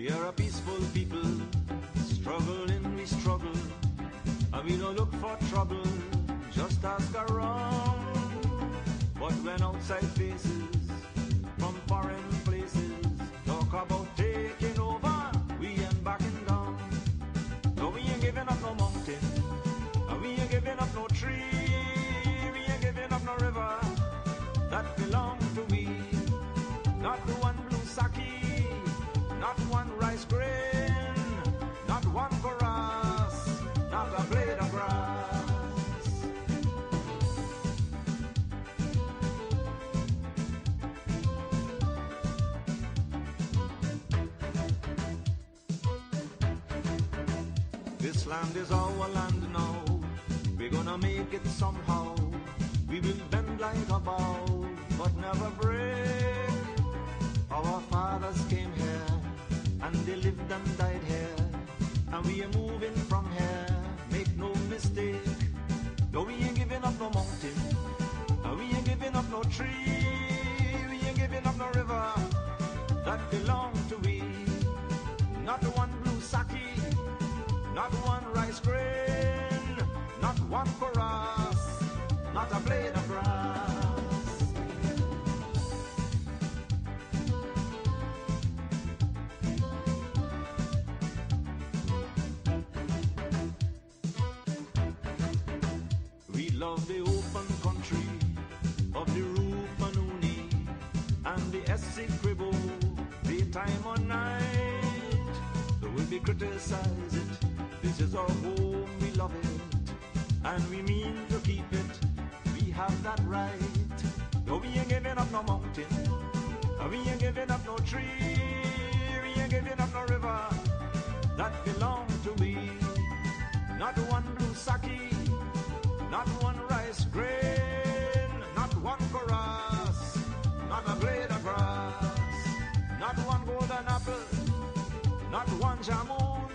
We are a peaceful people, struggling, we struggle, and we don't look for trouble, just ask around. But when outside faces from foreign places talk about taking over, we ain't backing down. No, we ain't giving up no mountain, and we ain't giving up no tree, we ain't giving up no river that belong to we. Not the one blue sake, not one rice grain, not one chorus, not a blade of grass. This land is our land now, we're gonna make it somehow. We will bend like a bow, but never break. Our fathers came here, and they lived and died here, and we are moving from here, make no mistake. No, we ain't giving up no mountain, and we ain't giving up no tree, we ain't giving up no river that belong to we. Not one blue sake, not one rice grain, not one chorus, not a blade of grass. We love the open country of the Rupanuni and the Essequibo, daytime or night. Though we criticize it, this is our home, we love it, and we mean to keep it. We have that right. No, we ain't giving up no mountain, and we ain't giving up no tree, we ain't giving up no river that belong to we. Not one blue sake, not one rice grain, not one chorus, not a blade of grass, not one golden apple, not one jamun,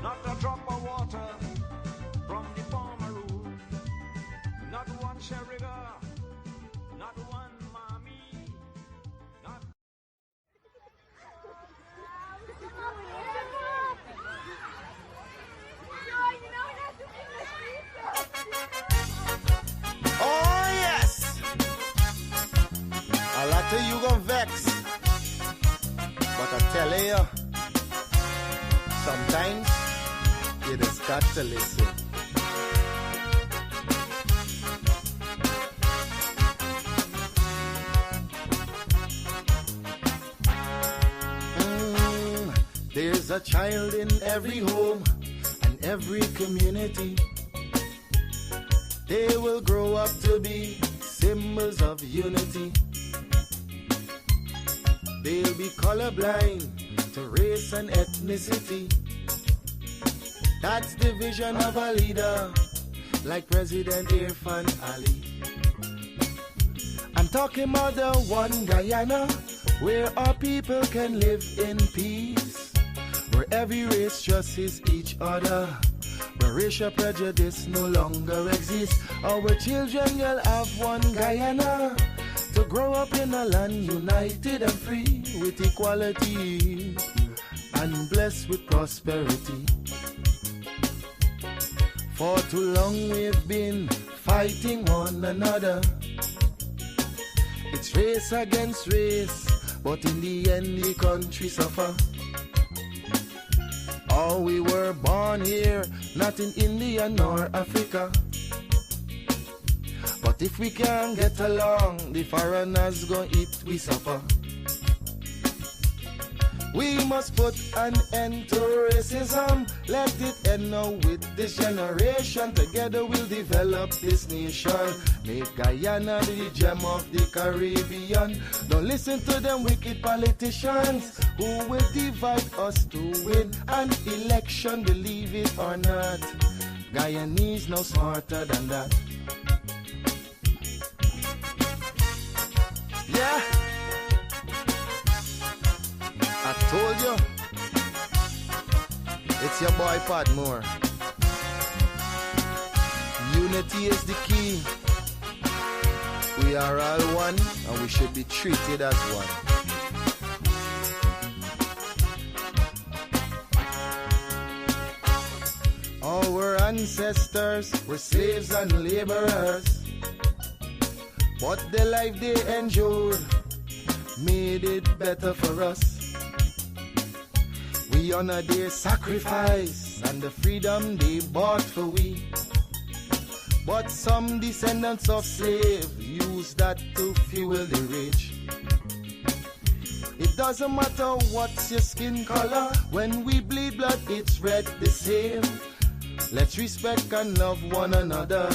not a drop of water from the farmer room, not one sherriga, not one mommy, not... Oh yes! A lot of you gon' vex, but I tell you, sometimes you just got to listen. There's a child in every home and every community. They will grow up to be symbols of unity. They'll be colorblind to race and ethnicity. That's the vision of a leader like President Irfan Ali. I'm talking about the one Guyana where our people can live in peace, where every race trusts each other, where racial prejudice no longer exists. Our children will have one Guyana to grow up in a land united and free with equality and blessed with prosperity. For too long we've been fighting one another. It's race against race, but in the end the country suffer. Oh, we were born here, not in India nor Africa. But if we can't get along, the foreigners gon' eat we suffer. We must put an end to racism. Let it end now with this generation. Together we'll develop this nation. Make Guyana the gem of the Caribbean. Don't listen to them wicked politicians who will divide us to win an election. Believe it or not, Guyanese no smarter than that. Yeah, I told you, it's your boy Padmore. Unity is the key. We are all one and we should be treated as one. ancestors were slaves and laborers, but the life they endured made it better for us. We honor their sacrifice and the freedom they bought for we. But some descendants of slaves use that to fuel the rich. It doesn't matter what's your skin color, when we bleed blood it's red the same. Let's respect and love one another.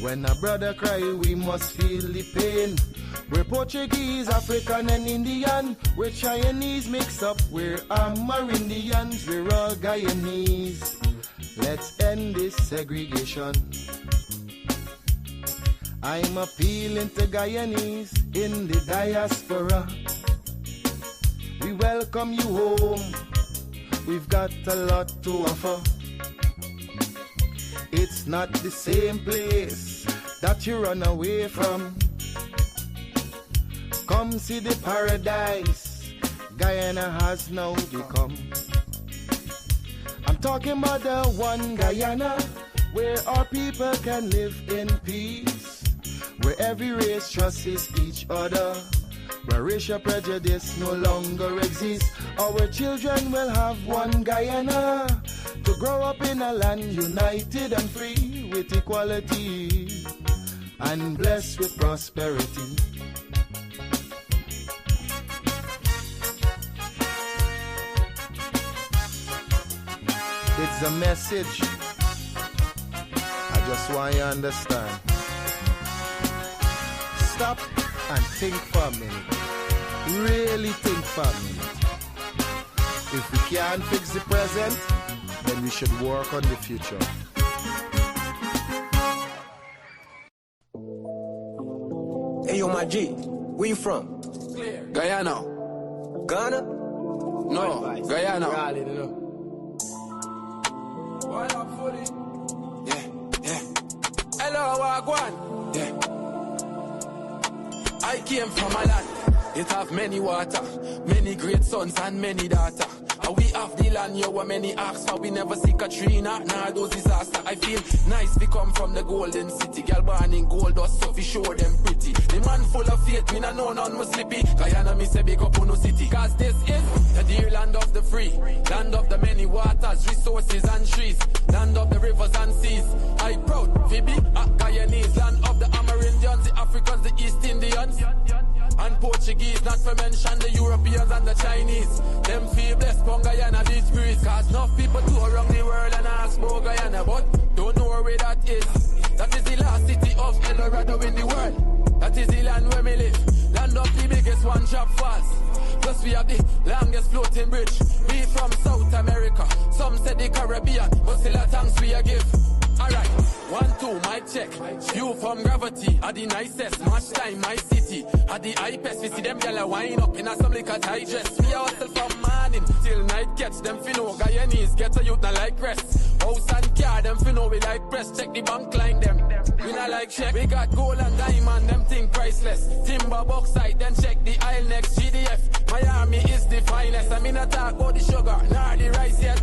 When a brother cry we must feel the pain. We're Portuguese, African and Indian. We're Chinese mix up, we're Amerindians. We're all Guyanese. Let's end this segregation. I'm appealing to Guyanese in the diaspora. We welcome you home. We've got a lot to offer. It's not the same place that you run away from. Come see the paradise Guyana has now become. I'm talking about the one Guyana where our people can live in peace, where every race trusts each other, where racial prejudice no longer exists. Our children will have one Guyana to grow up in a land united and free with equality and blessed with prosperity. It's a message I just want you to understand. Stop and think for a minute. Really think for a minute. If we can't fix the present, then we should work on the future. Hey, yo, my G, where you from? Guyana. Ghana? No, Guyana. Yeah. Hello, Wagwan. Yeah. I came from a land. It have many water, many great sons and many daughters. We have the land, yo, many ask for. We never see Katrina, nah, those disaster. I feel nice, we come from the golden city. Girl born in gold dust, so we show them pretty. The man full of faith, me nah know none must slippy. Guyana, me say big up on no city. Cause this is the dear land of the free, land of the many waters, resources and trees, land of the rivers and seas. I proud, Phoebe, Guyanese, land of the Amerindians, the Africans, the East Indians, and Portuguese, not to mention the Europeans and the Chinese. Them feel blessed from Guyana, this breeze. Cause enough people tour around the world and ask about Guyana, but don't know where that is. That is the last city of El Dorado in the world. That is the land where we live. Land of the biggest one-drop falls. Plus we have the longest floating bridge. We from South America, some say the Caribbean, but still a thanks we a give. Alright, 1, 2, mic check. You from Gravity, are the nicest. Match time, my city, are the hypest. We see them gyal wine up in a some liquor tight dress. We hustle from morning till night catch them finno. Guyanese get a youth not like rest. House and car, them finno we like press. Check the bank line them. We not like check. We got gold and diamond, them thing priceless. Timber bauxite, then check the aisle next. GDF, Miami is the finest. I mean I talk about the sugar, nor the rice yet.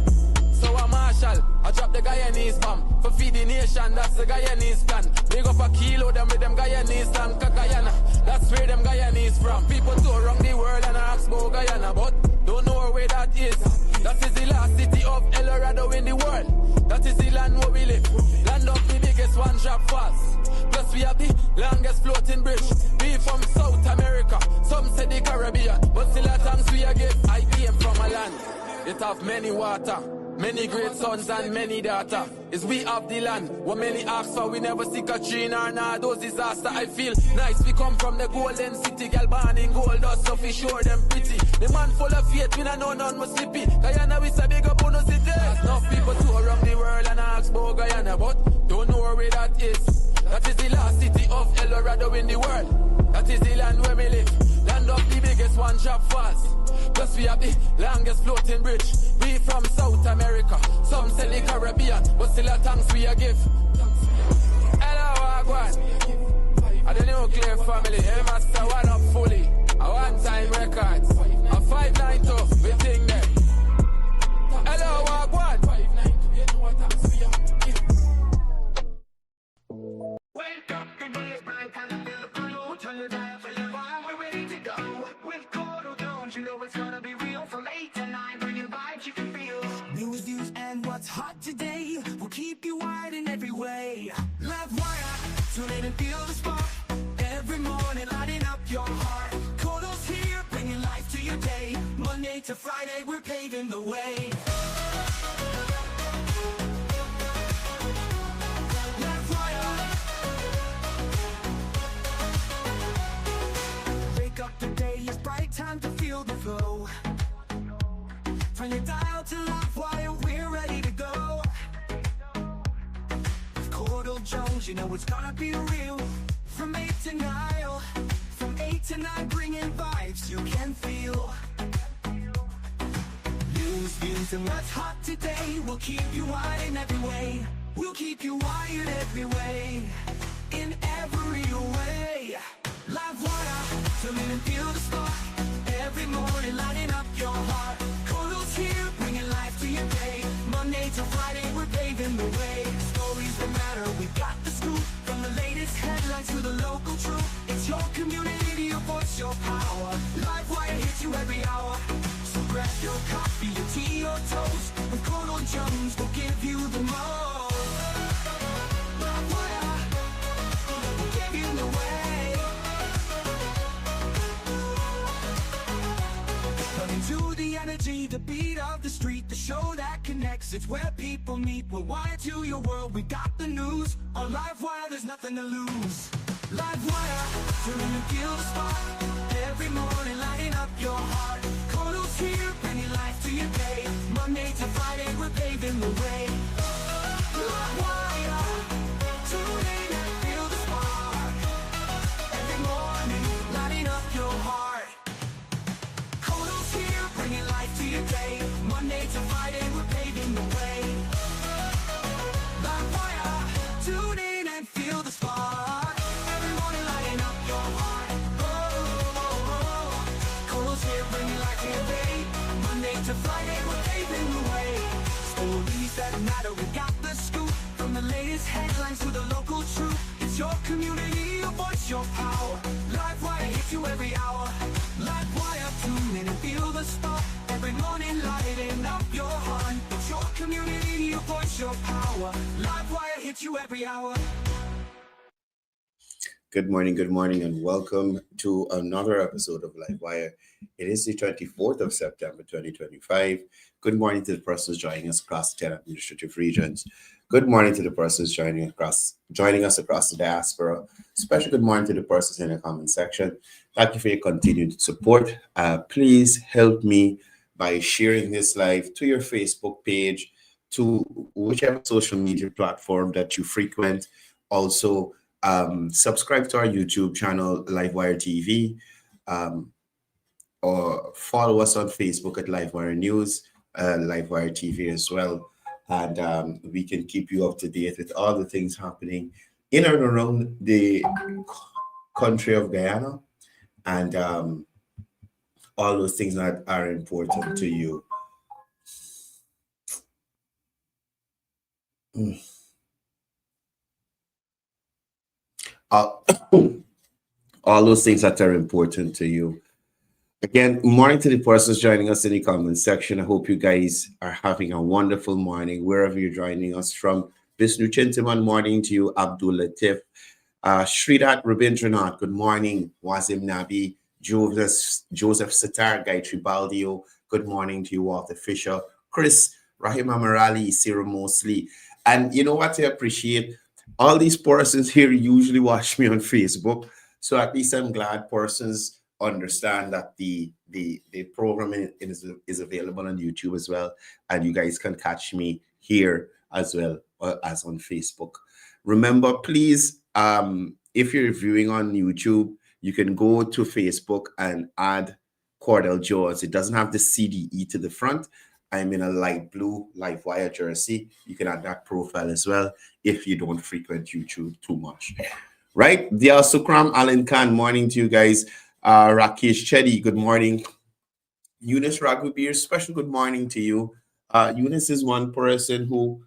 So I'm Marshall, I drop the Guyanese bomb. For feed the nation, that's the Guyanese plan. Big up a kilo, them with them Guyanese land. Guyana, that's where them Guyanese from. People tour around the world and ask about Guyana, but don't know where that is. That is the last city of El Dorado in the world. That is the land where we live. Land of the biggest one-drop falls. Plus we have the longest floating bridge. We from South America, some say the Caribbean, but still a thanks we a give. I came from a land, it have many water, many great sons and many daughters. Is we have the land, what many ask for, we never see Katrina or nah, those disaster. I feel nice, we come from the golden city. Girl born in gold dust, so we sure them pretty. The man full of faith, we nah know none must slippy. Guyana, we say big up on no city. Enough people tour around the world and ask about Guyana, but don't know where that is. That is the last city of El Dorado in the world. That is the land where we live. Land of the biggest one-drop falls. Plus we have the longest floating bridge. We from South America, some say the Caribbean, but still a thanks we a give. Hello, Wagwan. I the nuclear family, hey master, one up fully. A one-time records, a 592, we think that. Hello, Wagwan. you know it's gonna be real. From 8 to 9, bringing vibes you can feel. News, views, and what's hot today will keep you wired in every way. Livewire, tune in and feel the spark. Every morning, lighting up your heart. Courdel's here, bringing life to your day. Monday to Friday, we're paving the way. Time to feel the flow. Turn your dial to Livewire, we're ready to go. With Courdel Jones, you know it's gonna be real. From 8 to 9, from 8 to 9, bringing vibes you can feel. News, views, and what's hot today will keep you wired in every way. We'll keep you wired every way, in every way. Livewire, tune in and feel the spark. Every morning, lighting up your heart. Courdel's here, bringing life to your day. Monday to Friday, we're paving the way. Stories that matter, we've got the scoop. From the latest headlines to the local truth. It's your community, your voice, your power. Livewire hits you every hour. So grab your coffee, your tea, or toast. And Courdel Jones will give you the most. Livewire will give you the way. To the energy, the beat of the street, the show that connects, it's where people meet. We're wired to your world, we got the news. On Livewire, there's nothing to lose. Livewire, tune in and feel the spark. Every morning, lighting up your heart. Courdel's here, bringing life to your day. Monday to Friday, we're paving the way. Livewire, tune in and feel the spark. Every morning, lighting up your heart. Bringing life to your day. Monday to Friday, we're paving the way. Livewire, tune in and feel the spark. Every morning, lighting up your heart. Courdel's here, bringing life to your day. Monday to Friday, we're paving the way. Stories that matter, we got the scoop. From the latest headlines to the local truth. It's your community, your voice, your power. Livewire hits you every hour. Livewire, tune in and feel the spark. Every morning, lighting up your heart. It's your community, your voice, your power. Livewire hits you every hour. Good morning, and welcome to another episode of Livewire. It is the 24th of September, 2025. Good morning to the persons joining us across the 10 administrative regions. Good morning to the persons joining us across the diaspora. Special good morning to the persons in the comment section. Thank you for your continued support. Please help me by sharing this live to your Facebook page, to whichever social media platform that you frequent. Also, subscribe to our YouTube channel, Livewire TV, or follow us on Facebook at Livewire News, Livewire TV as well. And we can keep you up to date with all the things happening in and around the country of Guyana, and all those things that are important to you. All those things that are important to you. Again, morning to the persons joining us in the comment section. I hope you guys are having a wonderful morning wherever you're joining us from. Vishnu Chintaman, morning to you. Abdul Latif, Sridat Rabindranath, good morning. Wazim Nabi, Joseph Sitar, Gayatri Baldio, good morning to you. Walter Fisher, Chris, Rahima Marali, Sarah Mosley. And you know what I appreciate? All these persons here usually watch me on Facebook. So at least I'm glad persons understand that the program is available on YouTube as well, and you guys can catch me here as well as on Facebook. Remember, please, if you're viewing on YouTube, you can go to Facebook and add Courdel Jones. It doesn't have the CDE to the front. I'm in a light blue Livewire jersey. You can add that profile as well if you don't frequent YouTube too much. Right? Dear Sukram Alan Khan, morning to you guys. Rakesh Chetty, good morning. Eunice Raghubir, special good morning to you. Eunice is one person who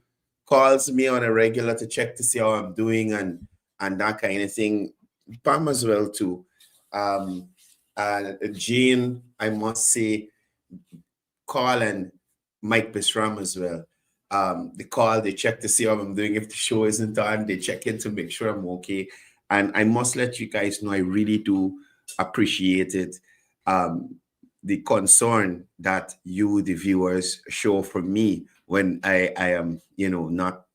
calls me on a regular to check to see how I'm doing and that kind of thing. Pam as well too. Jane I must say, Carl and Mike Bisram as well. They call, they check to see how I'm doing. If the show isn't on, they check in to make sure I'm okay. And I must let you guys know, I really do appreciate it. The concern that you, the viewers, show for me when I am, not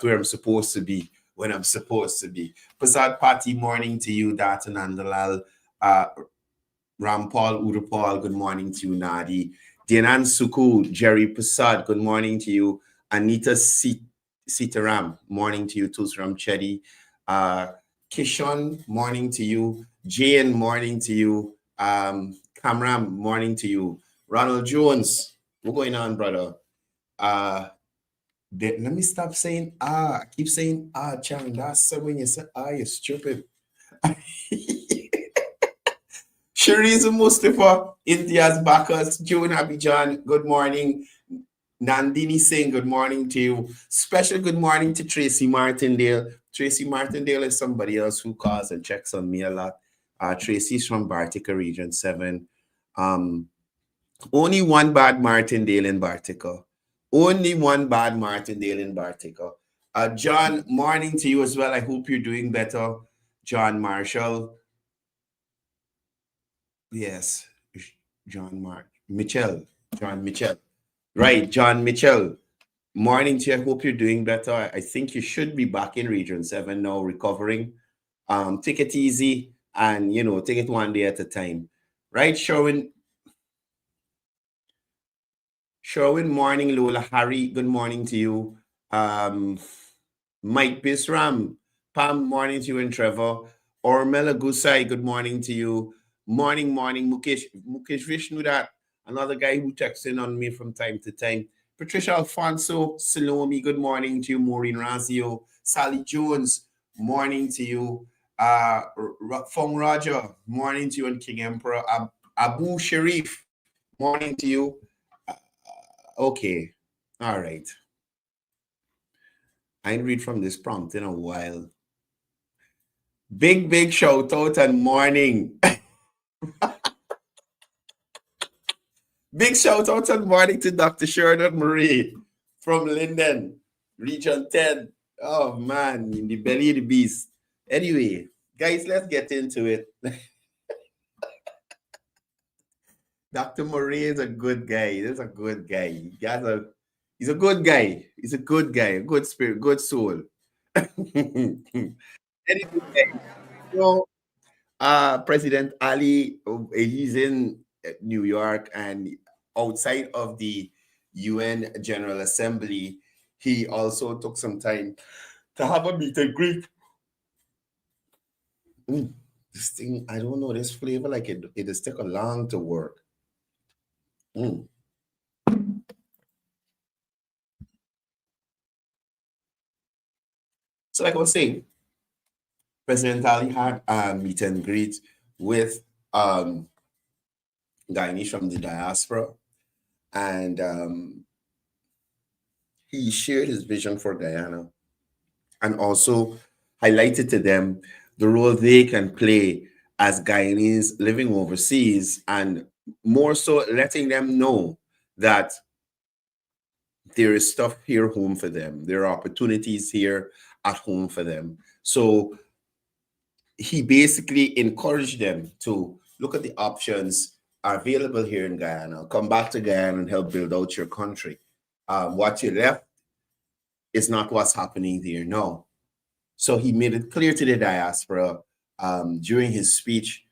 where I'm supposed to be, when I'm supposed to be. Prasad Pati, morning to you, Datan Andalal. Rampal Udapal, good morning to you, Nadi. Dianan Suku, Jerry Prasad, good morning to you. Anita Sitaram, morning to you. Tulsiram Chetty. Kishon, morning to you. Jane, morning to you. Kamram, morning to you. Ronald Jones, what's going on, brother? Let me stop saying I keep saying Chang. That's when you say you're stupid. Shariza Mustafa, India's Bacchus, June Abidjan, good morning. Nandini Singh, good morning to you. Special good morning to Tracy Martindale. Tracy Martindale is somebody else who calls and checks on me a lot. Tracy's from Bartica Region 7. Only one bad Martindale in Bartica. Only one bad Martindale in Bartica. John, morning to you as well. I hope you're doing better. John Marshall. Yes, John Mitchell. Right, John Mitchell. Morning to you. I hope you're doing better. I think you should be back in Region 7 now, recovering. Take it easy and, take it one day at a time. Right, Sherwin, morning. Lola Harry, good morning to you. Mike Bisram, Pam, morning to you, and Trevor. Ormela Gusai, good morning to you. Morning, Mukesh Vishnu, that another guy who checks in on me from time to time. Patricia Alfonso, Salome, good morning to you. Maureen Razio, Sally Jones, morning to you. Fong Roger, morning to you, and King Emperor. Abu Sharif, morning to you. Okay, all right. I ain't read from this prompt in a while. Big shout out and morning. Big shout out and morning to Dr. Sheridan Marie from Linden, Region 10. Oh man, in the belly of the beast. Anyway, guys, let's get into it. Dr. Marie is a good guy. He's a good guy. He's a good guy. He's a good guy, a good spirit, good soul. Anyway, President Ali, he's in New York, and outside of the UN General Assembly, he also took some time to have a meet and greet. This thing, I don't know, this flavor, like it is take a long to work. So like I was saying, President Ali had a meet and greet with Guyanese from the diaspora, and he shared his vision for Guyana and also highlighted to them the role they can play as Guyanese living overseas, and more so letting them know that there is stuff here home for them. There are opportunities here at home for them. So he basically encouraged them to look at the options available here in Guyana, come back to Guyana and help build out your country. What you left is not what's happening there now. So he made it clear to the diaspora during his speech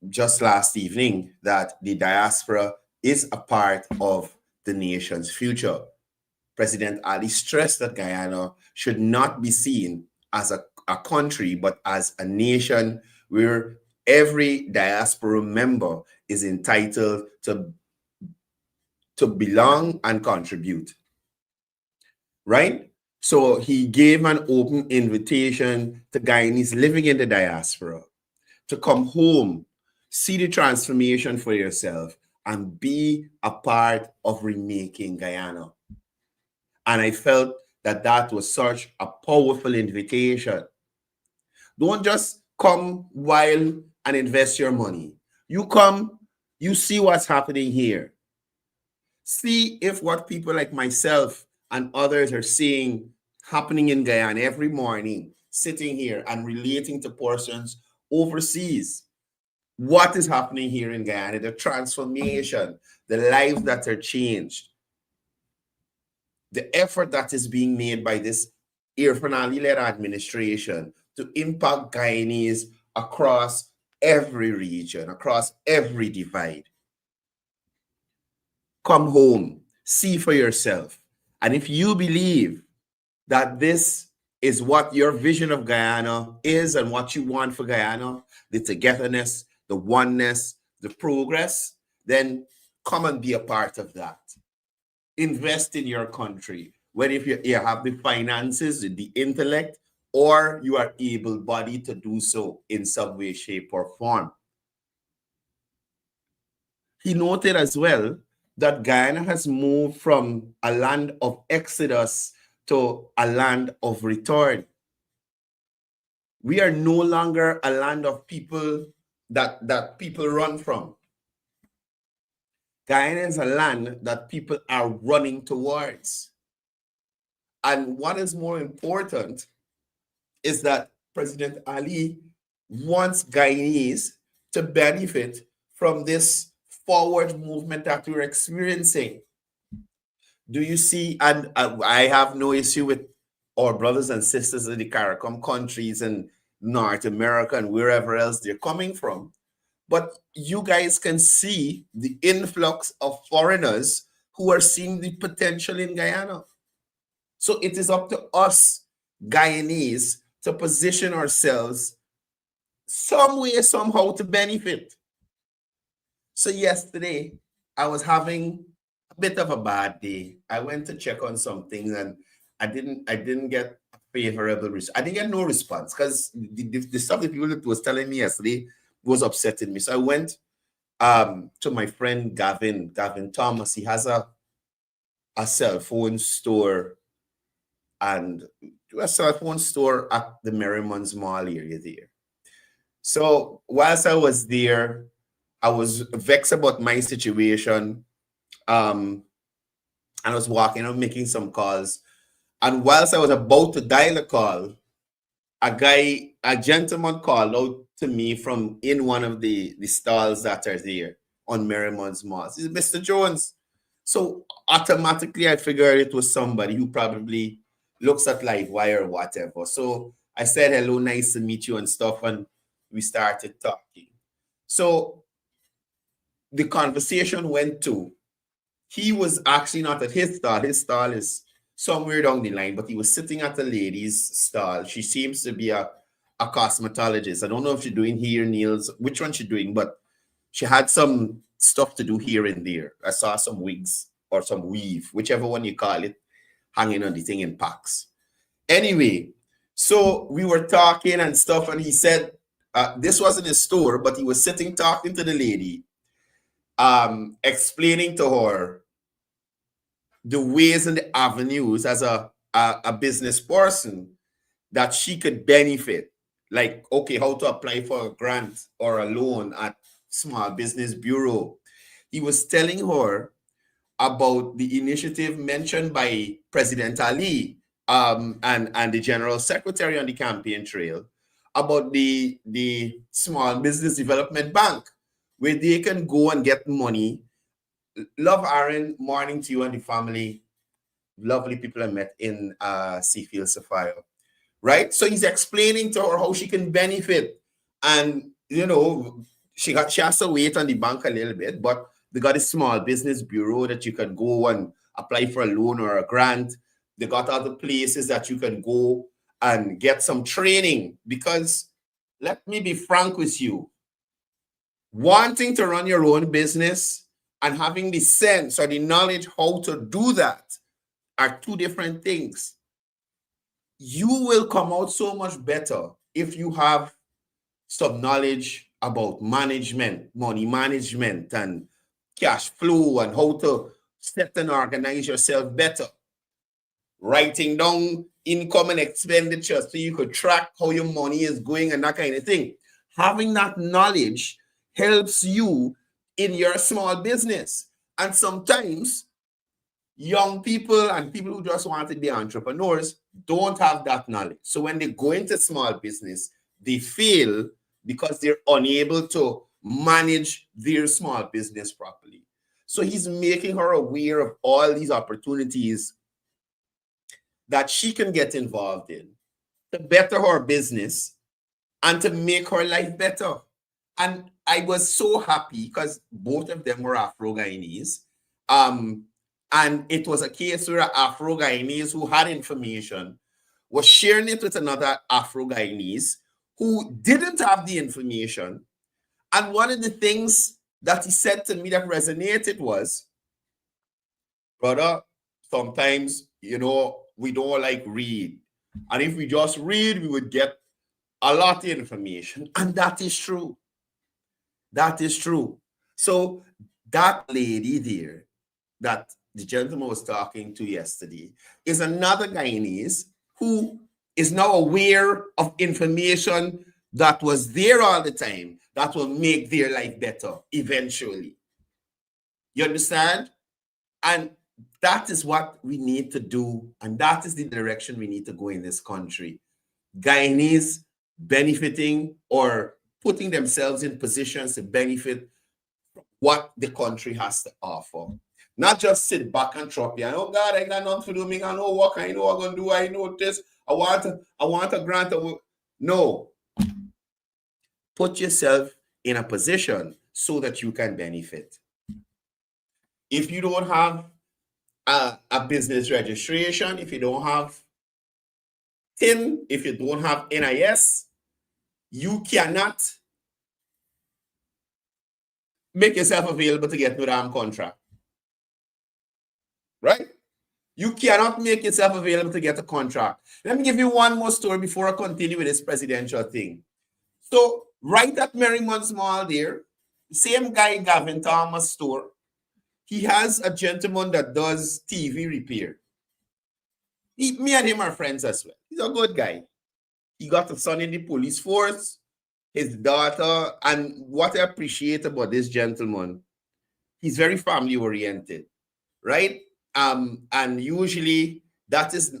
just last evening that the diaspora is a part of the nation's future. President Ali stressed that Guyana should not be seen as a country, but as a nation where every diaspora member is entitled to belong and contribute. Right? So he gave an open invitation to Guyanese living in the diaspora to come home, see the transformation for yourself, and be a part of remaking Guyana. And I felt that that was such a powerful invitation. Don't just come wild and invest your money. You come You see what's happening here. See if what people like myself and others are seeing happening in Guyana every morning, sitting here and relating to persons overseas. What is happening here in Guyana, the transformation, the lives that are changed, the effort that is being made by this Irfan Ali-led administration to impact Guyanese across every region, across every divide. Come home, see for yourself. And if you believe that this is what your vision of Guyana is and what you want for Guyana, the togetherness, the oneness, the progress, then come and be a part of that. Invest in your country, whether if you have the finances, the intellect, or you are able-bodied to do so in some way, shape, or form. He noted as well that Guyana has moved from a land of exodus to a land of return. We are no longer a land of people that people run from. Guyana is a land that people are running towards. And what is more important is that President Ali wants Guyanese to benefit from this forward movement that we're experiencing. Do you see, and I have no issue with our brothers and sisters in the CARICOM countries and North America and wherever else they're coming from, but you guys can see the influx of foreigners who are seeing the potential in Guyana. So it is up to us, Guyanese, to position ourselves some way, somehow to benefit. So yesterday, I was having a bit of a bad day. I went to check on some things and I didn't get a favorable response. I didn't get no response because the stuff that people was telling me yesterday was upsetting me. So I went to my friend Gavin Thomas. He has a cell phone store and a cell phone store at the Merriman's Mall area there. So whilst I was there, I was vexed about my situation. And I was walking, I was making some calls. And whilst I was about to dial a call, a gentleman called out to me from in one of the stalls that are there on Merriman's Mall. He said, Mr. Jones. So automatically I figured it was somebody who probably looks at Livewire or whatever. So I said, hello, nice to meet you and stuff. And we started talking. So the conversation went to, he was actually not at his stall. His stall is somewhere down the line, but he was sitting at a lady's stall. She seems to be a cosmetologist. I don't know if she's doing hair, nails, which one she's doing, but she had some stuff to do here and there. I saw some wigs or some weave, whichever one you call it, hanging on the thing in packs. Anyway, so we were talking and stuff, and he said, this wasn't his store, but he was sitting talking to the lady, explaining to her the ways and the avenues as a business person that she could benefit. Like, okay, how to apply for a grant or a loan at Small Business Bureau. He was telling her about the initiative mentioned by President Ali and the General Secretary on the campaign trail about the Small Business Development Bank, where they can go and get money. Love, Aaron, morning to you and the family. Lovely people I met in Seafield Sapphire. Right? So he's explaining to her how she can benefit. And, you know, she has to wait on the bank a little bit, but they got a Small Business Bureau that you can go and apply for a loan or a grant. They got other places that you can go and get some training. Because let me be frank with you, wanting to run your own business and having the sense or the knowledge how to do that are two different things. You will come out so much better if you have some knowledge about management, money management, and cash flow, and how to set and organize yourself better. Writing down income and expenditure so you could track how your money is going and that kind of thing. Having that knowledge helps you in your small business. And sometimes young people and people who just want to be entrepreneurs don't have that knowledge. So when they go into small business, they fail because they're unable to manage their small business properly. So he's making her aware of all these opportunities that she can get involved in to better her business and to make her life better. And I was so happy because both of them were Afro-Guyanese. And it was a case where Afro-Guyanese who had information was sharing it with another Afro-Guyanese who didn't have the information. And one of the things that he said to me that resonated was, brother, sometimes, we don't like read. And if we just read, we would get a lot of information. And that is true. That is true. So that lady there that the gentleman was talking to yesterday is another Guyanese who is now aware of information that was there all the time that will make their life better eventually. You understand? And that is what we need to do. And that is the direction we need to go in this country. Guyanese benefiting or putting themselves in positions to benefit from what the country has to offer. Not just sit back and trophy. And, oh God, I got nothing to do. I know what I know I'm going to do. I know this. I want a grant. No. Put yourself in a position so that you can benefit. If you don't have a business registration, if you don't have TIN, if you don't have NIS, you cannot make yourself available to get no damn contract. Right? You cannot make yourself available to get a contract. Let me give you one more story before I continue with this presidential thing. So, right at Merriman's Mall there, same guy, Gavin Thomas store, he has a gentleman that does TV repair. Me and him are friends as well. He's a good guy. He got a son in the police force, his daughter, and what I appreciate about this gentleman, he's very family oriented, right? And usually that is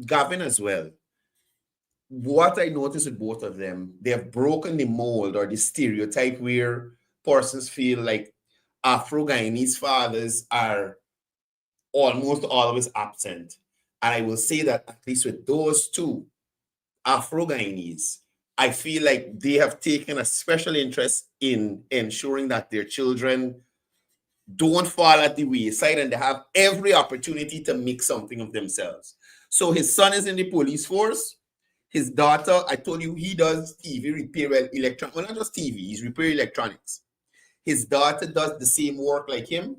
Gavin as well. What I noticed with both of them, they have broken the mold or the stereotype where persons feel like Afro-Guyanese fathers are almost always absent. And I will say that at least with those two Afro-Guyanese, I feel like they have taken a special interest in ensuring that their children don't fall at the wayside and they have every opportunity to make something of themselves. So his son is in the police force. His daughter, I told you, he does TV repair, well, not just TV, he's repair electronics. His daughter does the same work like him.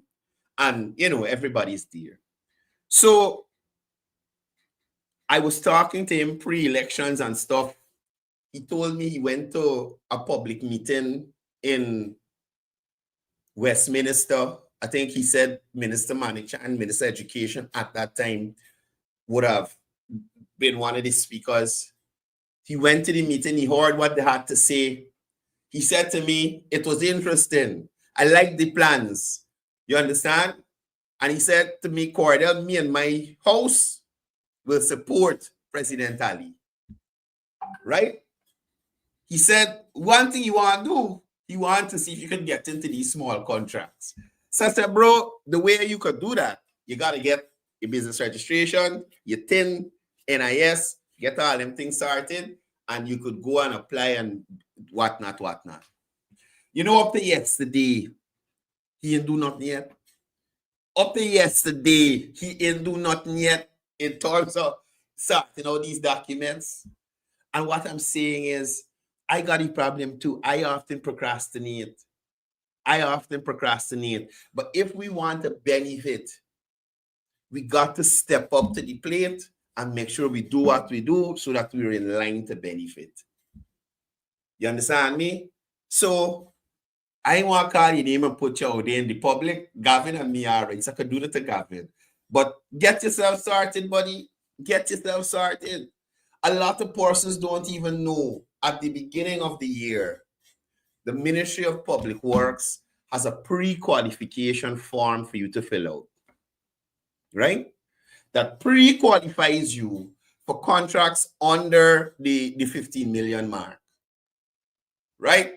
And, everybody's there. So I was talking to him pre-elections and stuff. He told me he went to a public meeting in Westminster. I think he said Minister Manager and Minister Education at that time would have been one of the speakers. He went to the meeting. He heard what they had to say. He said to me, it was interesting. I like the plans. You understand? And he said to me, Courdel, me and my house will support President Ali. Right? He said, one thing you want to do, you want to see if you can get into these small contracts. So I said, bro, the way you could do that, you got to get your business registration, your TIN, NIS, get all them things started, and you could go and apply and whatnot. Up to yesterday, he didn't do nothing yet. Up to yesterday, he didn't do nothing yet in terms of sorting out these documents. And what I'm saying is, I got a problem too. I often procrastinate. But if we want to benefit, we got to step up to the plate and make sure we do what we do so that we're in line to benefit. You understand me? So I want to call your name and put you out there in the public. Gavin and me are right, so I could do that to Gavin. But get yourself started, buddy. Get yourself started. A lot of persons don't even know at the beginning of the year, the Ministry of Public Works has a pre-qualification form for you to fill out, right? That pre-qualifies you for contracts under the 15 million mark, right?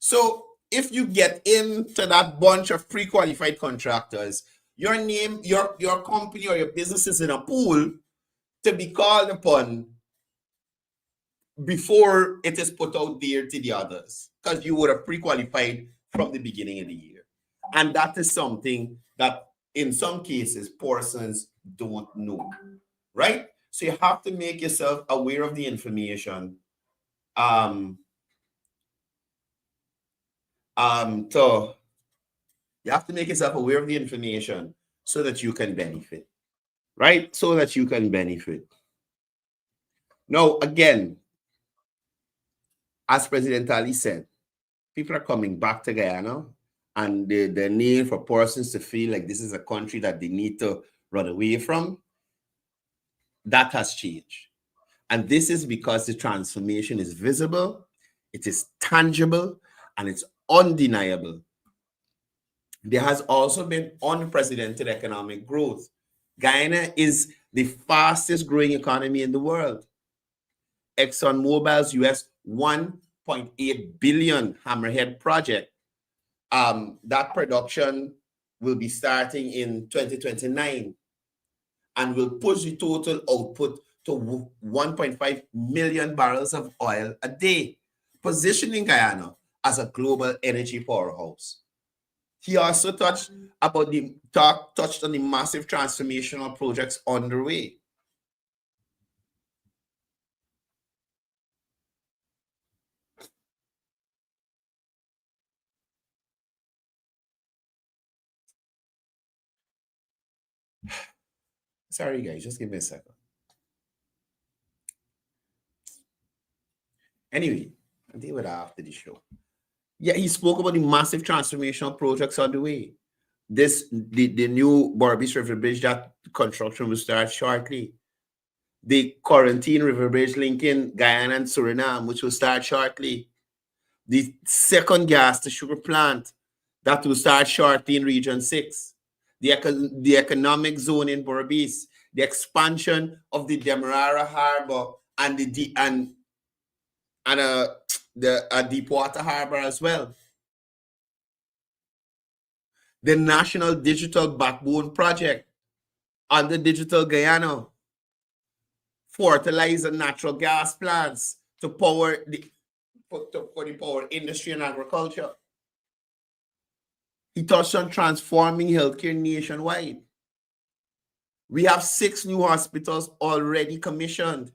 So if you get into that bunch of pre-qualified contractors, your name, your company or your business is in a pool to be called upon before it is put out there to the others, because you would have pre-qualified from the beginning of the year. And that is something that in some cases persons don't know, right? So you have to make yourself aware of the information. So you have to make yourself aware of the information so that you can benefit, right? So that you can benefit. Now, again, as President Ali said, people are coming back to Guyana, and the need for persons to feel like this is a country that they need to run away from, that has changed. And this is because the transformation is visible, it is tangible, and it's undeniable. There has also been unprecedented economic growth. Guyana is the fastest growing economy in the world. ExxonMobil's US $1.8 billion Hammerhead project, that production will be starting in 2029 and will push the total output to 1.5 million barrels of oil a day, positioning Guyana as a global energy powerhouse. He also touched on the massive transformational projects underway. Sorry, guys, just give me a second. Anyway, I'll deal with that after the show. Yeah, he spoke about the massive transformational projects on the way. The new Berbice River Bridge, that construction will start shortly. The Quarantine River Bridge linking Guyana and Suriname, which will start shortly. The second gas to sugar plant, that will start shortly in Region 6. The economic zone in Berbice, the expansion of the Demerara Harbor and the Deepwater Harbor as well. The National Digital Backbone Project under Digital Guyana, fertilizer natural gas plants to power for the power industry and agriculture. He touched on transforming healthcare nationwide. We have 6 new hospitals already commissioned,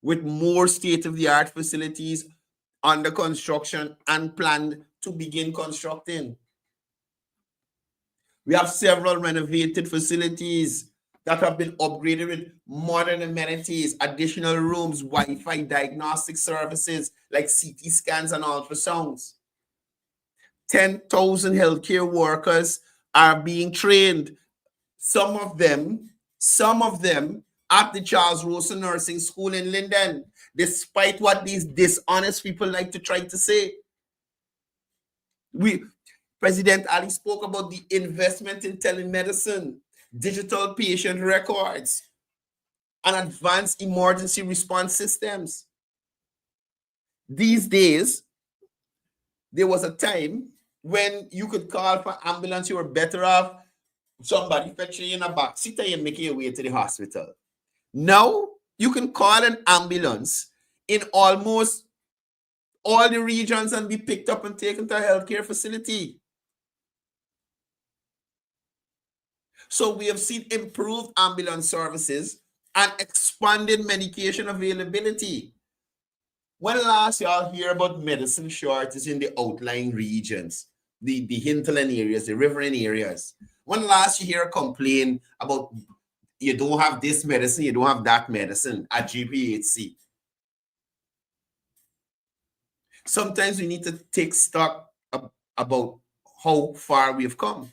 with more state-of-the-art facilities under construction and planned to begin constructing. We have several renovated facilities that have been upgraded with modern amenities, additional rooms, Wi-Fi diagnostic services like CT scans and ultrasounds. 10,000 healthcare workers are being trained, some of them at the Charles Rosen Nursing School in Linden, despite what these dishonest people like to try to say. President Ali spoke about the investment in telemedicine, digital patient records, and advanced emergency response systems. These days, there was a time when you could call for ambulance, you were better off somebody fetching you in a back seat and making your way to the hospital. Now, you can call an ambulance in almost all the regions and be picked up and taken to a healthcare facility. So we have seen improved ambulance services and expanded medication availability. When last y'all hear about medicine shortages in the outlying regions, the hinterland areas, the riverine areas? When last you hear a complaint about you don't have this medicine, you don't have that medicine at GPHC? Sometimes we need to take stock about how far we've come.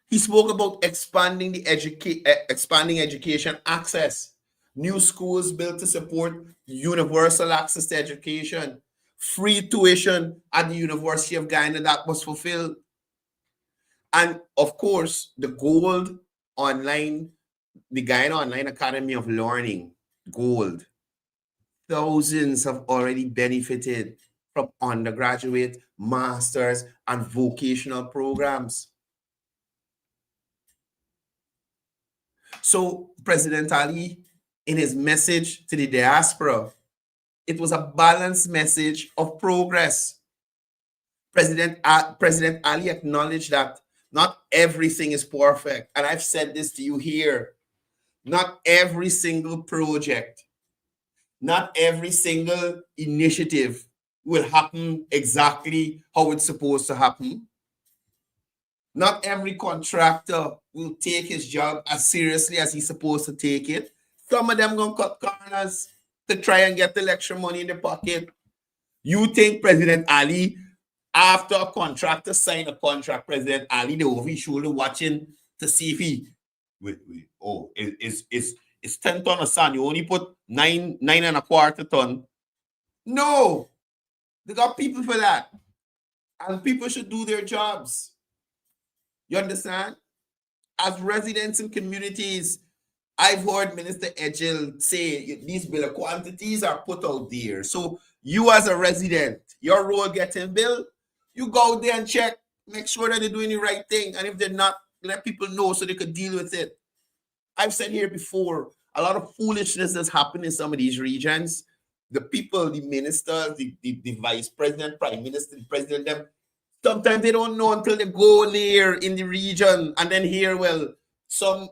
He spoke about expanding expanding education access new schools built to support universal access to education, free tuition at the University of Guyana that was fulfilled. And of course, the Gold Online, the Guyana Online Academy of Learning, Gold. Thousands have already benefited from undergraduate, masters, and vocational programs. So President Ali, in his message to the diaspora, it was a balanced message of progress. President Ali acknowledged that not everything is perfect. And I've said this to you here. Not every single project, not every single initiative will happen exactly how it's supposed to happen. Not every contractor will take his job as seriously as he's supposed to take it. Some of them gonna cut corners to try and get the extra money in the pocket. You think President Ali, after a contractor signed a contract, President Ali, they over his shoulder watching to see if he, it's 10 ton of sand. You only put 9.25 ton. No, they got people for that. And people should do their jobs. You understand? As residents in communities, I've heard Minister Edgel say these bill of quantities are put out there. So you as a resident, your role getting billed, you go out there and check, make sure that they're doing the right thing. And if they're not, let people know so they could deal with it. I've said here before, a lot of foolishness has happened in some of these regions. The people, the ministers, the vice president, prime minister, the president, them, sometimes they don't know until they go there in the region and then hear, well, some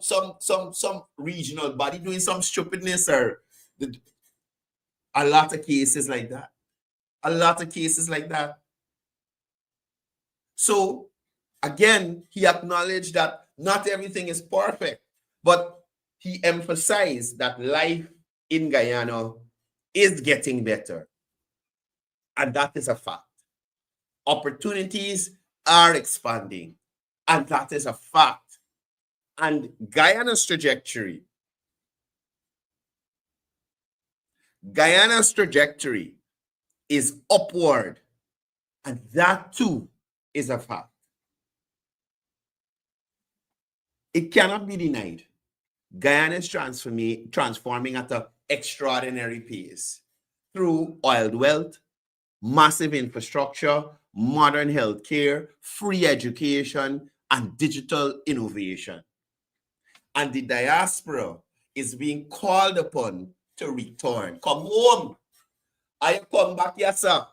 regional body doing some stupidness or a lot of cases like that. A lot of cases like that. So again, he acknowledged that not everything is perfect, but he emphasized that life in Guyana is getting better. And that is a fact. Opportunities are expanding, and that is a fact. And Guyana's trajectory is upward, and that too is a fact. It cannot be denied. Guyana is transforming at an extraordinary pace through oil wealth, massive infrastructure, modern healthcare, free education, and digital innovation. And the diaspora is being called upon to return. Come home. I come back, yes, sir.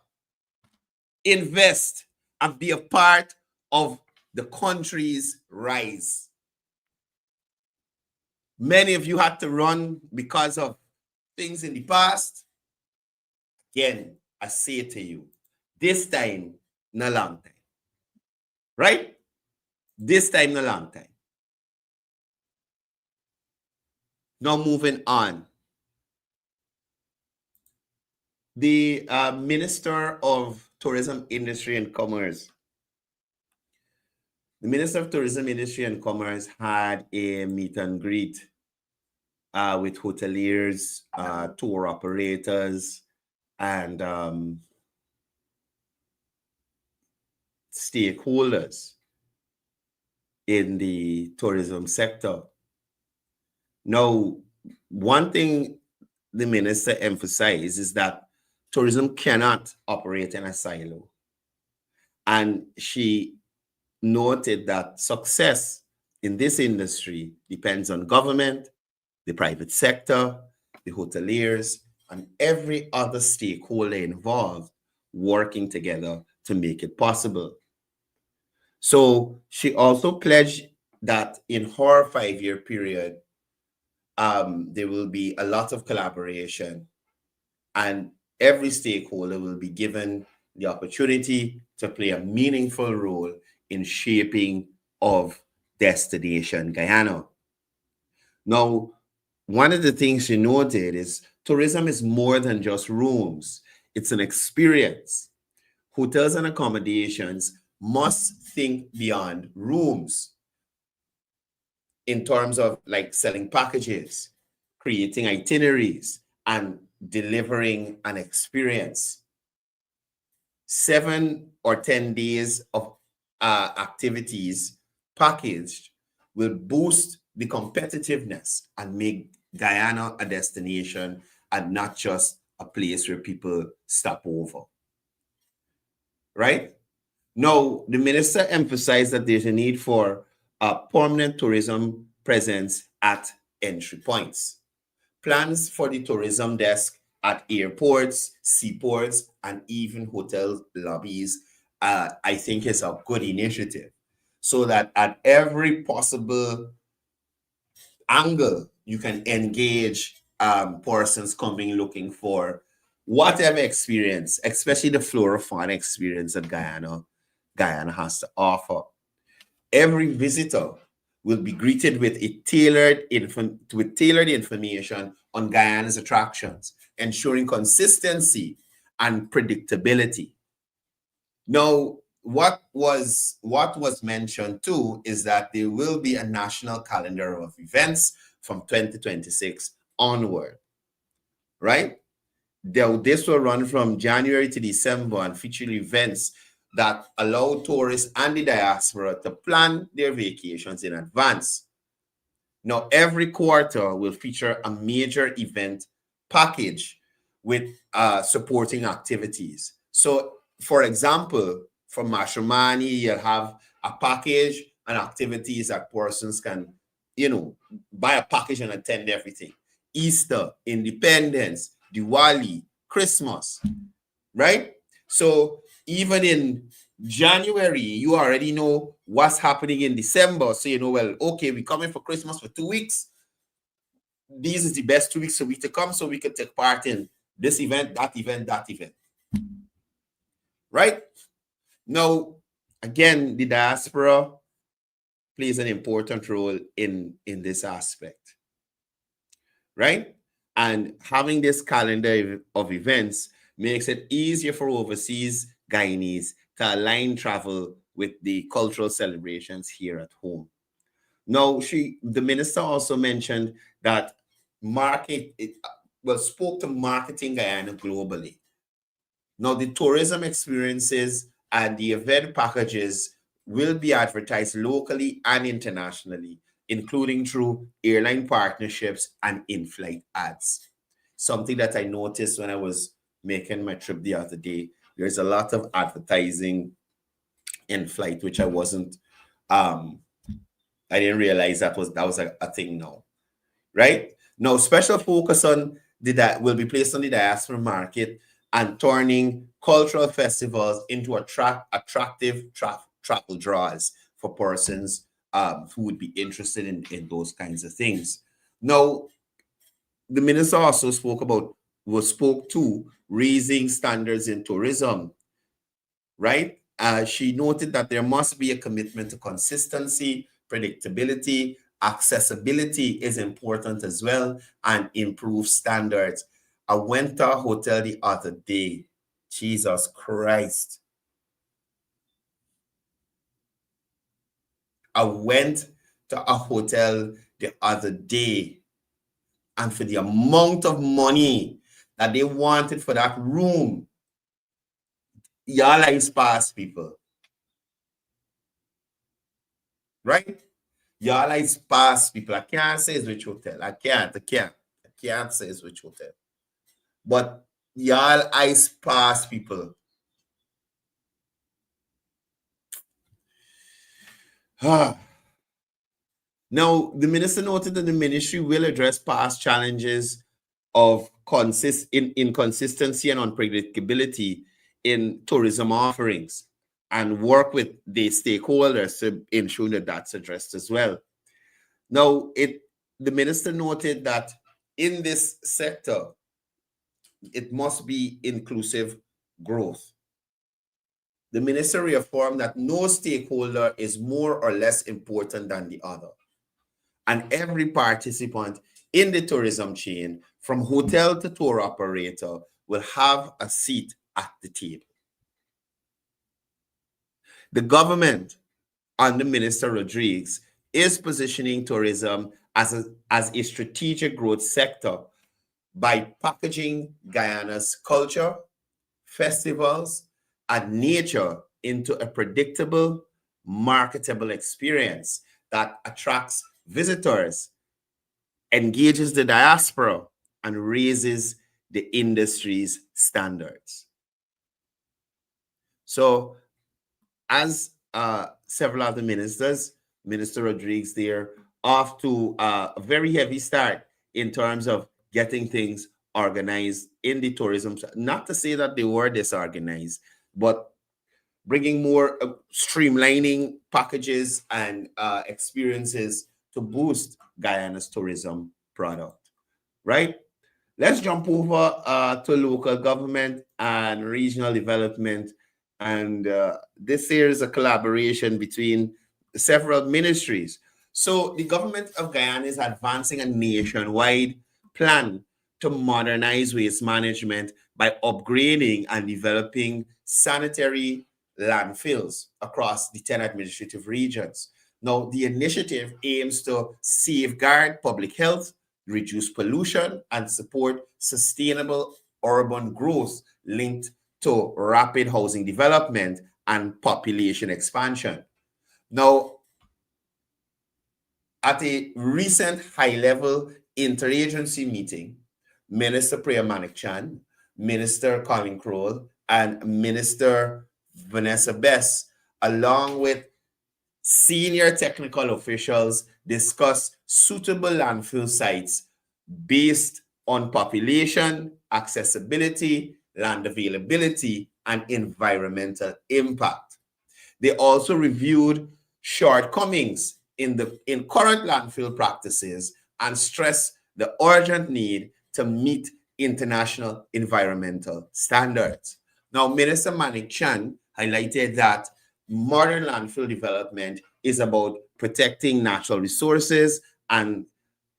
Invest and be a part of the country's rise. Many of you had to run because of things in the past. Again, I say to you, this time, no long time. Right? This time, no long time. Now moving on. The Minister of Tourism, Industry and Commerce. The Minister of Tourism, Industry and Commerce had a meet and greet with hoteliers, tour operators, and stakeholders in the tourism sector. Now, one thing the minister emphasized is that tourism cannot operate in a silo. And she noted that success in this industry depends on government, the private sector, the hoteliers, and every other stakeholder involved working together to make it possible. So she also pledged that in her 5-year period, there will be a lot of collaboration and every stakeholder will be given the opportunity to play a meaningful role in shaping of Destination Guyana. Now, one of the things she noted is tourism is more than just rooms. It's an experience. Hotels and accommodations must think beyond rooms in terms of like selling packages, creating itineraries, and delivering an experience. 7 or 10 days of activities packaged will boost the competitiveness and make Guyana a destination and not just a place where people stop over. Right? Now, the minister emphasized that there's a need for a permanent tourism presence at entry points. Plans for the tourism desk at airports, seaports, and even hotel lobbies, I think is a good initiative. So that at every possible angle, you can engage persons coming looking for whatever experience, especially the flora fauna experience that Guyana has to offer. Every visitor will be greeted with tailored information on Guyana's attractions, ensuring consistency and predictability. Now, what was mentioned too is that there will be a national calendar of events from 2026 onward, right? This will run from January to December and feature events that allow tourists and the diaspora to plan their vacations in advance. Now, every quarter will feature a major event package with supporting activities. So, for example, for Mashramani, you'll have a package and activities that persons can, buy a package and attend everything. Easter, Independence, Diwali, Christmas, right? So even in January, you already know what's happening in December. So you know, well, okay, we're coming for Christmas for 2 weeks. These is the best 2 weeks a week to come, so we can take part in this event, that event, that event. Right? Now, again, the diaspora plays an important role in this aspect. Right? And having this calendar of events makes it easier for overseas Guyanese to align travel with the cultural celebrations here at home. Now, the minister also mentioned that spoke to marketing Guyana globally. Now, the tourism experiences and the event packages will be advertised locally and internationally, including through airline partnerships and in-flight ads. Something that I noticed when I was making my trip the other day, there's a lot of advertising in flight, which I didn't realize that was a thing now, right? Now, special focus will be placed on the diaspora market and turning cultural festivals into attractive travel draws for persons who would be interested in those kinds of things. Now, the minister also spoke to raising standards in tourism, right? She noted that there must be a commitment to consistency, predictability, accessibility is important as well, and improved standards. I went to a hotel the other day. Jesus Christ. I went to a hotel the other day, and for the amount of money that they wanted for that room, y'all are sparse people. Right? Y'all are sparse people. I can't say it's which hotel. I can't say it's which hotel. But y'all are sparse people. Now, the minister noted that the ministry will address past challenges of inconsistency and unpredictability in tourism offerings and work with the stakeholders to ensure that that's addressed as well. Now, the minister noted that in this sector, it must be inclusive growth. The minister reaffirmed that no stakeholder is more or less important than the other, and every participant in the tourism chain, from hotel to tour operator, will have a seat at the table. The government under Minister Rodriguez is positioning tourism as a strategic growth sector by packaging Guyana's culture, festivals, and nature into a predictable, marketable experience that attracts visitors, engages the diaspora, and raises the industry's standards. So, as several of the ministers, Minister Rodriguez there, off to a very heavy start in terms of getting things organized in the tourism. Not to say that they were disorganized, but bringing more streamlining packages and experiences to boost Guyana's tourism product, right? Let's jump over to local government and regional development. And this here is a collaboration between several ministries. So the government of Guyana is advancing a nationwide plan to modernize waste management by upgrading and developing sanitary landfills across the 10 administrative regions. Now, the initiative aims to safeguard public health, reduce pollution, and support sustainable urban growth linked to rapid housing development and population expansion. Now, at a recent high-level interagency meeting, Minister Priya Manik-Chan, Minister Colin Crowell, and Minister Vanessa Bess, along with senior technical officials, discussed suitable landfill sites based on population, accessibility, land availability, and environmental impact. They also reviewed shortcomings in current landfill practices and stressed the urgent need to meet international environmental standards. Now, Minister Manik-Chan highlighted that modern landfill development is about protecting natural resources and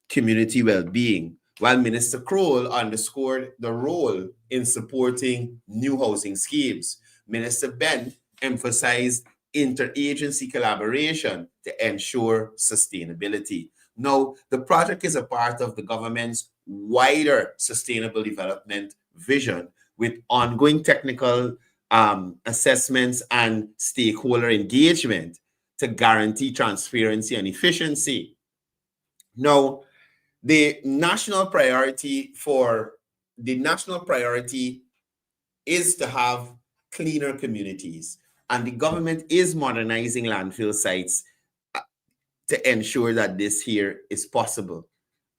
community well-being, while Minister Crowell underscored the role in supporting new housing schemes. Minister Ben emphasized interagency collaboration to ensure sustainability. Now, the project is a part of the government's wider sustainable development vision with ongoing technical assessments and stakeholder engagement to guarantee transparency and efficiency. Now, the national priority is to have cleaner communities, and the government is modernizing landfill sites to ensure that this here is possible.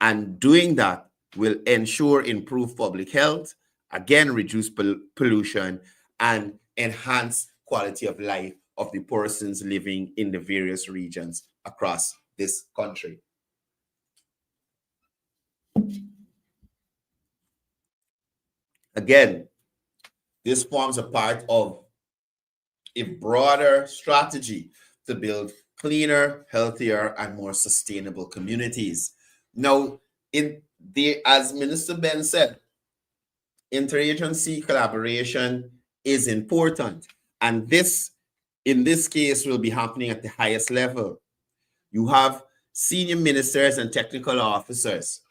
And doing that will ensure improved public health, again, reduce pollution, and enhance quality of life of the persons living in the various regions across this country. Again, this forms a part of a broader strategy to build cleaner, healthier, and more sustainable communities. Now, as Minister Ben said, interagency collaboration is important, and this, in this case, will be happening at the highest level. You have senior ministers and technical officers,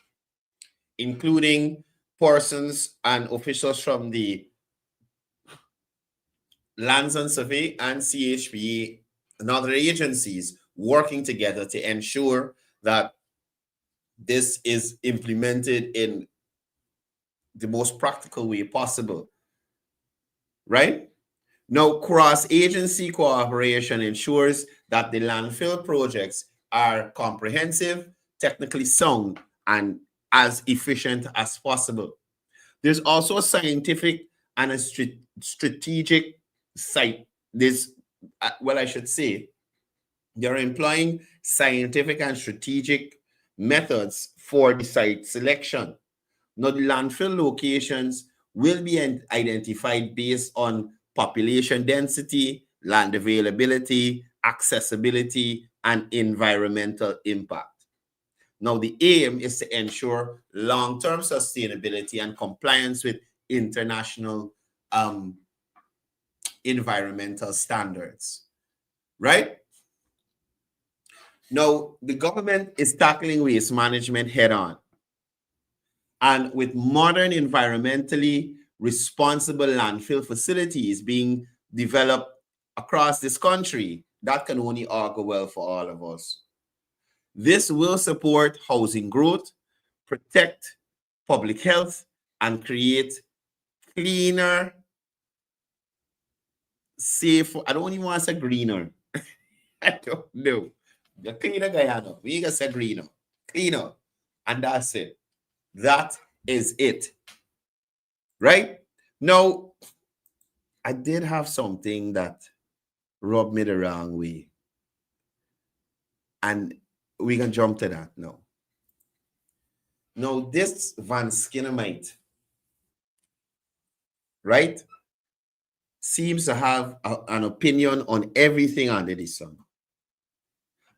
including persons and officials from the Lands and Survey and CHPA and other agencies working together to ensure that this is implemented in the most practical way possible, right? Now, cross-agency cooperation ensures that the landfill projects are comprehensive, technically sound, and as efficient as possible. There's also a scientific and a strategic site. I should say, they're employing scientific and strategic methods for the site selection. Now, the landfill locations will be identified based on population density, land availability, accessibility, and environmental impact. Now, the aim is to ensure long-term sustainability and compliance with international environmental standards, right? Now, the government is tackling waste management head on. And with modern environmentally responsible landfill facilities being developed across this country, that can only augur well for all of us. This will support housing growth, protect public health, and create cleaner, safer. I don't even want to say greener. I don't know. The cleaner Guyana. We ain't gonna say greener. Cleaner. And that's it. That is it. Right? Now, I did have something that rubbed me the wrong way. And we can jump to that now. Now, this Van Skinnermite, right, seems to have an opinion on everything under the sun.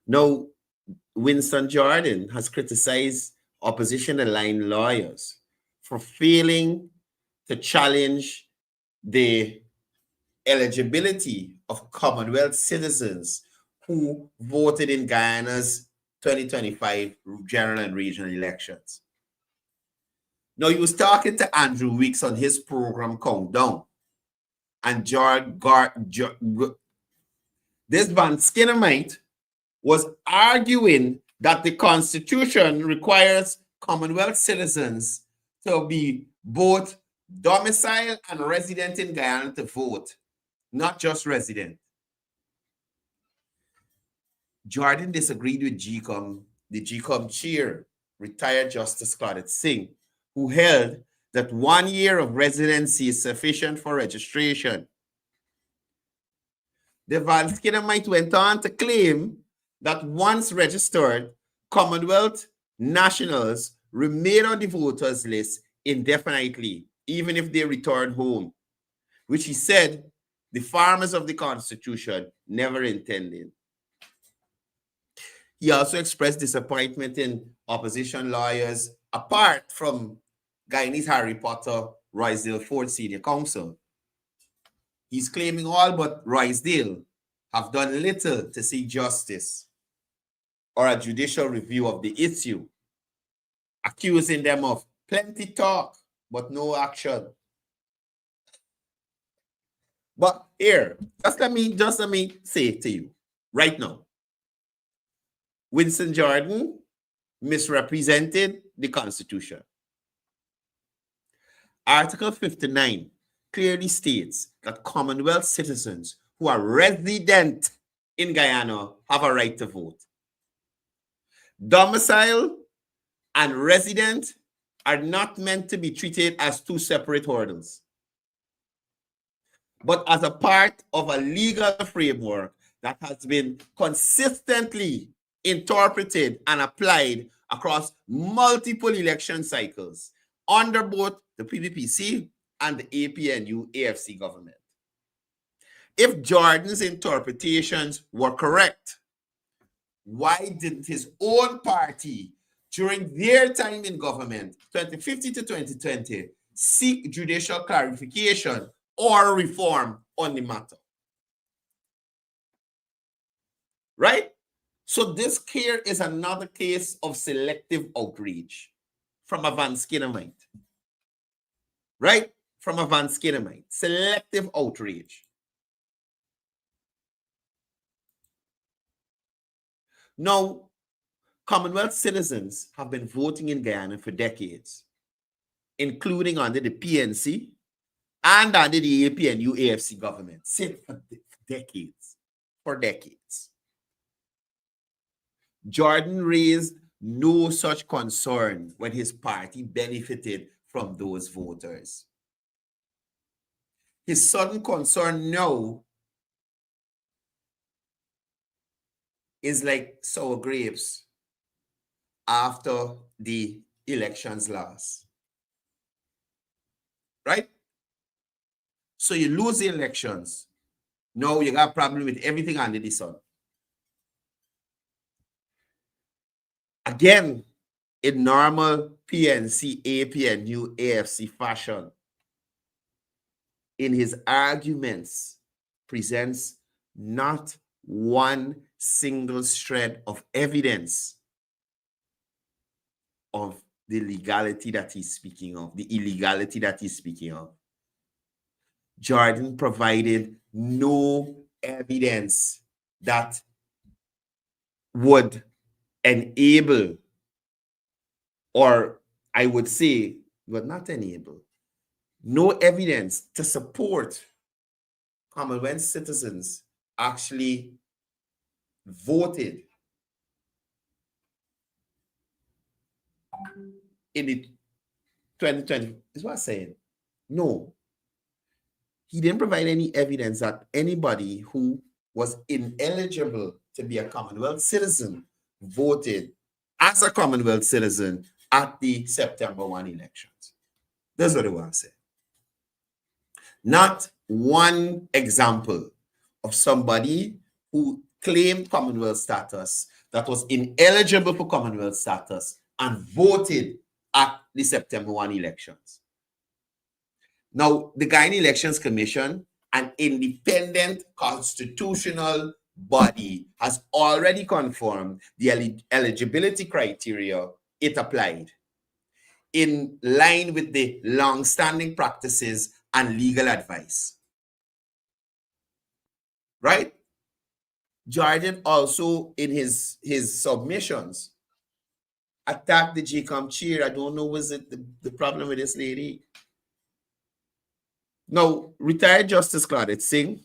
Now, Winston Jordan has criticized opposition-aligned lawyers for failing to challenge the eligibility of Commonwealth citizens who voted in Guyana's 2025 general and regional elections. Now, he was talking to Andrew Weeks on his program Countdown. And this Van Skinnermite was arguing that the Constitution requires Commonwealth citizens to be both domiciled and resident in Guyana to vote, not just resident. Jordan disagreed with the GCOM chair, retired Justice Claudette Singh, who held that 1 year of residency is sufficient for registration. The Van Skinnermite went on to claim that once registered, Commonwealth nationals remain on the voters list indefinitely, even if they return home, which he said the farmers of the Constitution never intended. He also expressed disappointment in opposition lawyers, apart from Guyanese Harry Potter, Roysdale Ford Senior Counsel. He's claiming all but Roysdale have done little to seek justice or a judicial review of the issue, accusing them of plenty talk but no action. But here, just let me say it to you right now. Winston Jordan misrepresented the Constitution. Article 59 clearly states that Commonwealth citizens who are resident in Guyana have a right to vote. Domicile and resident are not meant to be treated as two separate hurdles, but as a part of a legal framework that has been consistently interpreted and applied across multiple election cycles under both the PPPC and the APNU AFC government. If Jordan's interpretations were correct, why didn't his own party during their time in government, 2015 to 2020, seek judicial clarification or reform on the matter? Right? So this here is another case of selective outrage from a Van Skinnermite. Right? From a Van Skinnermite. Selective outrage. Now, Commonwealth citizens have been voting in Guyana for decades, including under the PNC and under the APNU AFC government. For decades. For decades. Jordan raised no such concern when his party benefited from those voters. His sudden concern now is like sour grapes after the elections last. Right? So you lose the elections. Now you got a problem with everything under the sun. Again, in normal PNC, APNU, AFC fashion, in his arguments, presents not one single shred of evidence of the legality that he's speaking of, the illegality that he's speaking of. Jordan provided no evidence that would enable, or I would say, would not enable, no evidence to support Commonwealth citizens actually voted in the 2020. Is what I'm saying. No. He didn't provide any evidence that anybody who was ineligible to be a Commonwealth citizen voted as a Commonwealth citizen at the September 1 elections. That's what I want to say. Not one example of somebody who claimed Commonwealth status that was ineligible for Commonwealth status and voted at the September 1 elections. Now, the Guyana Elections Commission, an independent constitutional body, has already confirmed the eligibility criteria it applied in line with the long-standing practices and legal advice. Right? Jordan also, in his submissions, attacked the GCOM chair. I don't know, was it the problem with this lady? Now, retired Justice Claudette Singh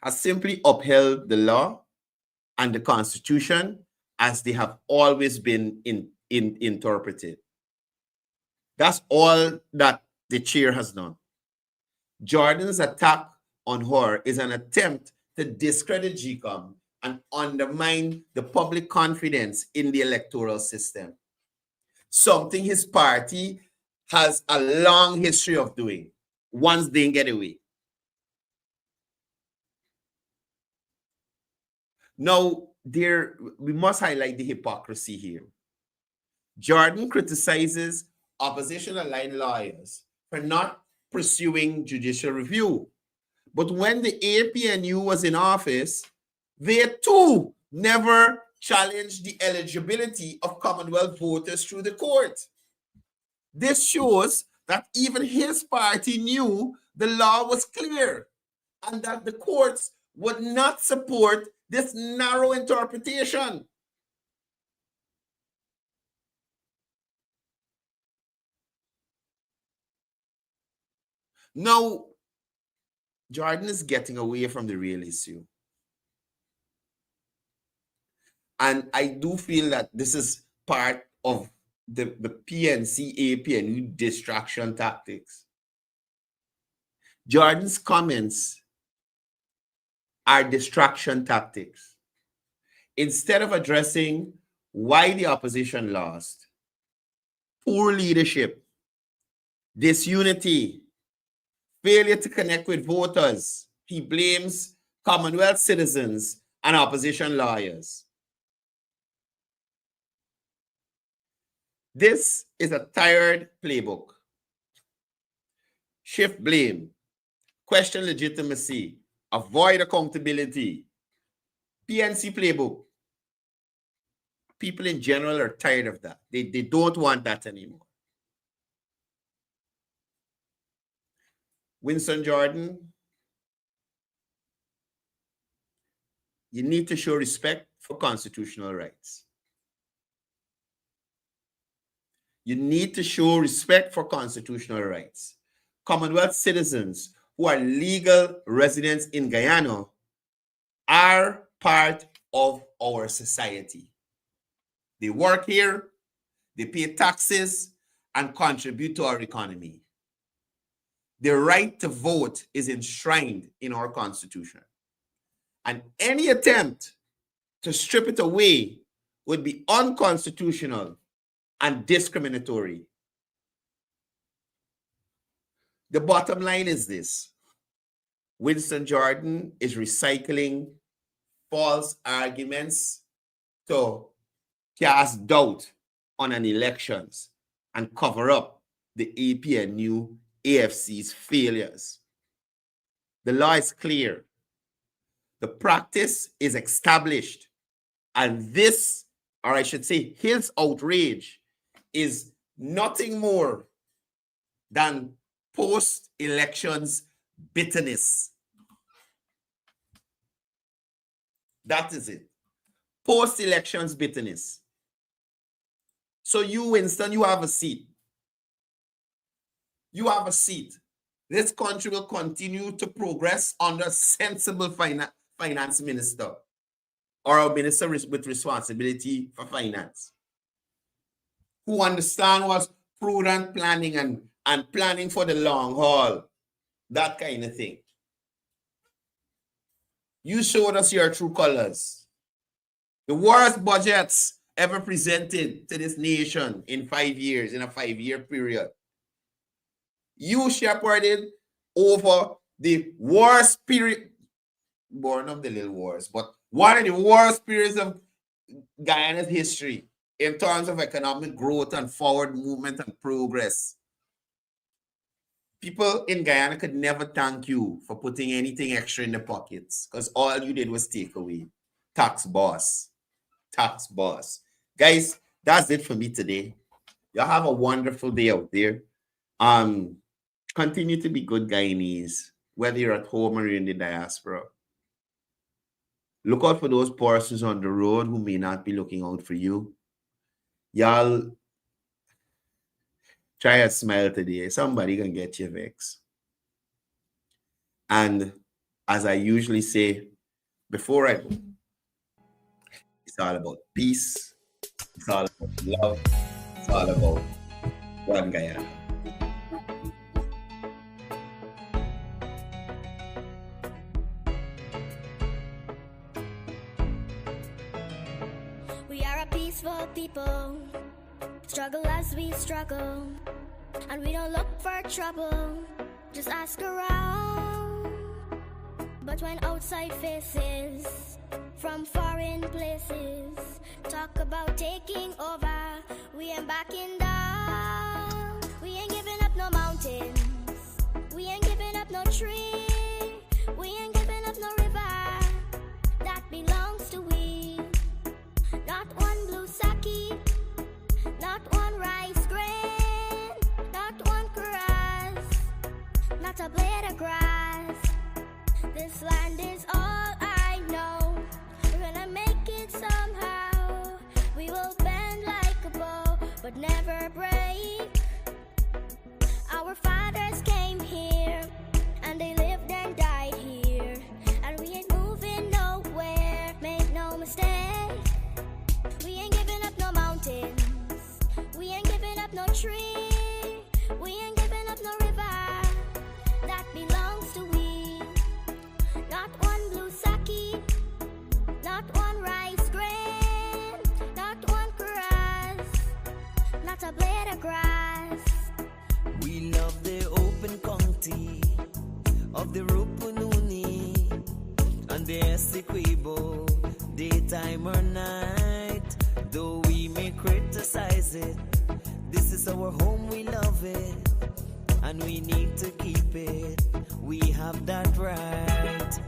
has simply upheld the law and the Constitution as they have always been interpreted. That's all that the chair has done. Jordan's attack on her is an attempt to discredit GCOM and undermine the public confidence in the electoral system, something his party has a long history of doing once they get away. Now, we must highlight the hypocrisy here. Jordan criticizes opposition-aligned lawyers for not pursuing judicial review. But when the APNU was in office, they too never challenged the eligibility of Commonwealth voters through the court. This shows that even his party knew the law was clear and that the courts would not support this narrow interpretation. Now, Jordan is getting away from the real issue. And I do feel that this is part of the PNC, APNU distraction tactics. Jordan's comments are distraction tactics. Instead of addressing why the opposition lost, poor leadership, disunity, failure to connect with voters, he blames Commonwealth citizens and opposition lawyers. This is a tired playbook. Shift blame, question legitimacy, avoid accountability. PNC playbook. People in general are tired of that. They don't want that anymore. Winston Jordan, you need to show respect for constitutional rights. You need to show respect for constitutional rights. Commonwealth citizens who are legal residents in Guyana are part of our society. They work here, they pay taxes, and contribute to our economy. The right to vote is enshrined in our Constitution. And any attempt to strip it away would be unconstitutional and discriminatory. The bottom line is this: Winston Jordan is recycling false arguments to cast doubt on an elections and cover up the APNU AFC's failures. The law is clear. The practice is established. And this, or I should say, his outrage is nothing more than post-elections bitterness. That is it. Post-elections bitterness. So you, Winston, you have a seat. You have a seat. This country will continue to progress under a sensible finance minister or a minister with responsibility for finance, who understand what's prudent planning and planning for the long haul, that kind of thing. You showed us your true colors. The worst budgets ever presented to this nation in 5 years, in a 5-year period. You shepherded over the worst period, born of the little wars, but one of the worst periods of Guyana's history in terms of economic growth and forward movement and progress. People in Guyana could never thank you for putting anything extra in the pockets because all you did was take away. Tax boss. Tax boss. Guys, that's it for me today. Y'all have a wonderful day out there. Continue to be good Guyanese, whether you're at home or you're in the diaspora. Look out for those persons on the road who may not be looking out for you. Y'all try a smile today. Somebody can get you vexed. And as I usually say, before I go, it's all about peace. It's all about love. It's all about one Guyana. We are a peaceful people, struggle as we struggle, and we don't look for trouble, just ask around. But when outside faces from foreign places talk about taking over, we ain't backing down. We ain't giving up no mountains, we ain't giving up no tree, we ain't giving up no river that belongs to we. Not one blue sake, not one rice grain, not one grass, not a blade of grass. This land is all I know. We're gonna make it somehow. We will bend like a bow, but never break. Our fathers came here, and they lived and died here, and we ain't moving nowhere, make no mistake. We ain't giving up no mountains, we ain't giving up no tree, we ain't giving up no river that belongs to we. Not one blue sake, not one rice grain, not one grass, not a blade of grass. We love the open county of the Rupununi and the Essequibo, daytime or night. Though we may criticize it, this is our home, we love it, and we need to keep it. We have that right.